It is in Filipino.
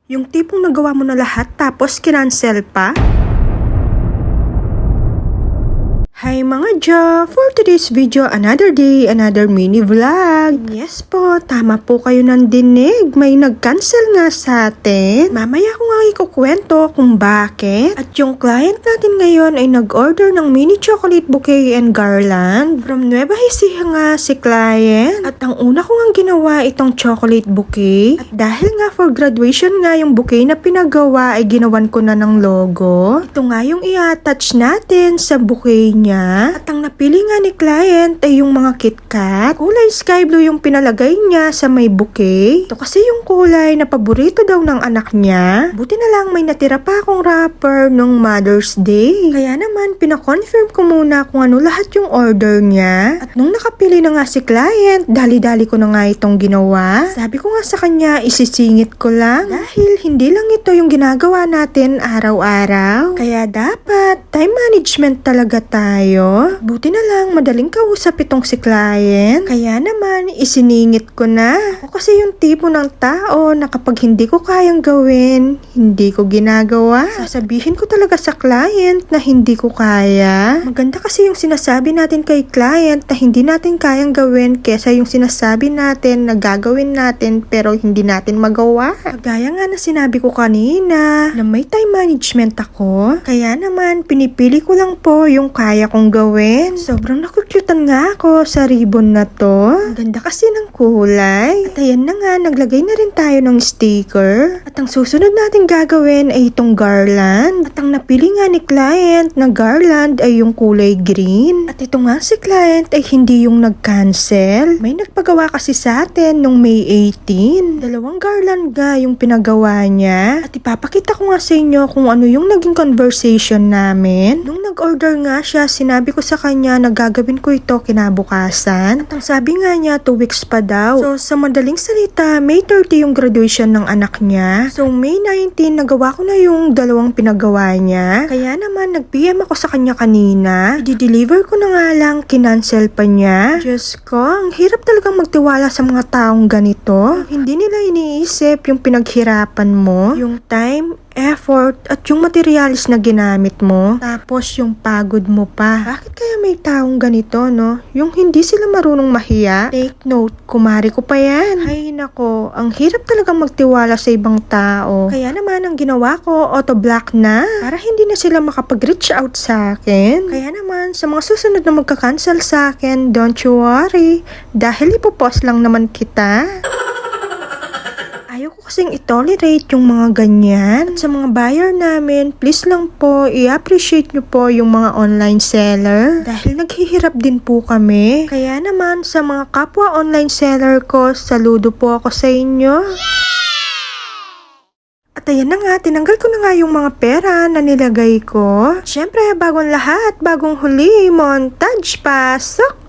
Yung tipong nagawa mo na lahat tapos kinancel pa? Hi mga Ja! For today's video, another day, another mini vlog. Yes po, tama po kayo ng dinig. May nag-cancel nga sa atin. Mamaya ko nga ikukwento kung bakit. At yung client natin ngayon ay nag-order ng mini chocolate bouquet and garland. From Nueva Ecija nga si client. At ang una ko nga ginawa itong chocolate bouquet. At dahil nga for graduation nga yung bouquet na pinagawa ay ginawan ko na ng logo. Ito nga yung i-attach natin sa bouquet niya. At ang napili nga ni client ay yung mga KitKat. Kulay sky blue yung pinalagay niya sa may bouquet. Ito kasi yung kulay na paborito daw ng anak niya. Buti na lang may natira pa akong wrapper nung Mother's Day. Kaya naman pinakonfirm ko muna kung ano lahat yung order niya. At nung nakapili na nga si client, dali-dali ko na nga itong ginawa. Sabi ko nga sa kanya, isisingit ko lang. Dahil hindi lang ito yung ginagawa natin araw-araw. Kaya dapat time management talaga tayo. Buti na lang madaling kausap itong si client. Kaya naman isiningit ko na. Ako kasi yung tipo ng tao na kapag hindi ko kayang gawin, hindi ko ginagawa. Sasabihin ko talaga sa client na hindi ko kaya. Maganda kasi yung sinasabi natin kay client na hindi natin kayang gawin kesa yung sinasabi natin na gagawin natin pero hindi natin magawa. Kagaya nga na sinabi ko kanina na may time management ako. Kaya naman pinipili ko lang po yung kaya kong gawin. Sobrang nakukyutan nga ako sa ribbon na to. Ang ganda kasi ng kulay. At ayan na nga, naglagay na rin tayo ng sticker. At ang susunod natin gagawin ay itong garland. At ang napili nga ni client na garland ay yung kulay green. At ito nga si client ay hindi yung nag-cancel. May nagpagawa kasi sa atin nung May 18. Dalawang garland nga yung pinagawa niya. At ipapakita ko nga sa inyo kung ano yung naging conversation namin. Nung nag-order nga siya, sinabi ko sa kanya na gagawin ko ito kinabukasan. At ang sabi nga niya, 2 weeks pa daw. So, sa madaling salita, May 30 yung graduation ng anak niya. So, May 19, nagawa ko na yung dalawang pinagawa niya. Kaya naman, nag-PM ako sa kanya kanina. I-deliver ko na nga lang, kinancel pa niya. Diyos ko, ang hirap talagang magtiwala sa mga taong ganito. Hindi nila iniisip yung pinaghirapan mo, yung time, effort, at yung materials na ginamit mo. Tapos yung pagod mo pa. Bakit kaya may taong ganito, no? Yung hindi sila marunong mahiya? Take note, kumari ko pa yan. Ay nako, ang hirap talagang magtiwala sa ibang tao. Kaya naman ang ginawa ko, auto-block na. Para hindi na sila makapag-reach out sa akin. Kaya naman, sa mga susunod na magka-cancel sa akin, don't you worry. Dahil ipopost lang naman kita. Ayaw ko kasing i-tolerate yung mga ganyan. At sa mga buyer namin, please lang po, i-appreciate nyo po yung mga online seller. Dahil naghihirap din po kami. Kaya naman, sa mga kapwa online seller ko, saludo po ako sa inyo. At ayan na nga, tinanggal ko na nga yung mga pera na nilagay ko. Siyempre, bagong lahat, bagong huli, montage, pasok!